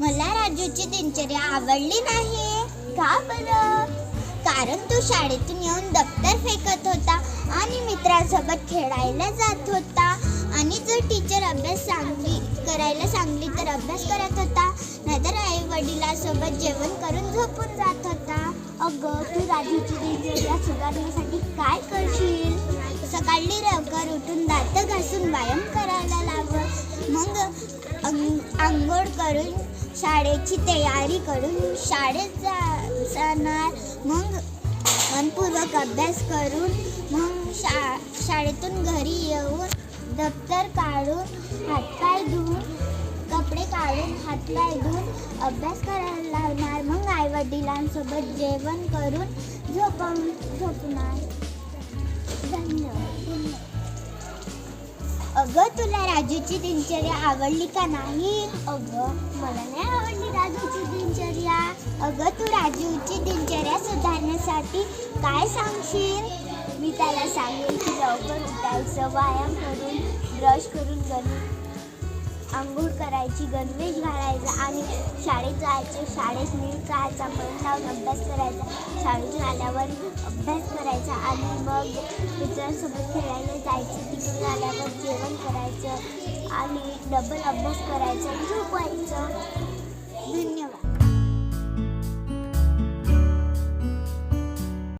मला राजूची दिनचर्या आवडली नाही. का बरं? कारण तो शाळेतून येऊन दप्तर फेकत होता आणि मित्रांसोबत खेळायला जात होता आणि जर टीचर अभ्यास करायला सांगली तर अभ्यास करत होता, नाहीतर आई वडिलांसोबत जेवण करून झोपून जात होता. अगं, तू राजूची दिनचर्या सुधारण्यासाठी काय करशील? सकाळी लवकर उठून दात घासून व्यायाम करायला लाव. मग आंघोळ करून शाळेची तयारी करून शाळेत जाणार. मग मनपूर्वक अभ्यास करून मग शाळेतून घरी येऊन दप्तर काढून हातपाय धुवून कपडे काढून हातपाय धुवून अभ्यास करायला लावणार. मग आईवडिलांसोबत जेवण करून झोपणार. धन्यवाद. अगं, तुला राजूची दिनचर्या आवडली का नाही? अगं, मला नाही आवडली राजूची दिनचर्या. अगं, तू राजूची दिनचर्या सुधारण्यासाठी काय सांगशील? मी त्याला सांगेन की लवकर उठायचं, व्यायाम करून ब्रश करून आंघोळ करायची, गणवेश घालायचा आणि शाळेत जायचं. शाळेत नीट राहायचा, मन लावून अभ्यास करायचा. शाळेतून आल्यावर अभ्यास करायचा आणि मग मित्रांसोबत खेळायला जायचं. तिकडून आल्यावर जेवण करायचं आणि डबल अभ्यास करायचा आणि झोपायचं. धन्यवाद.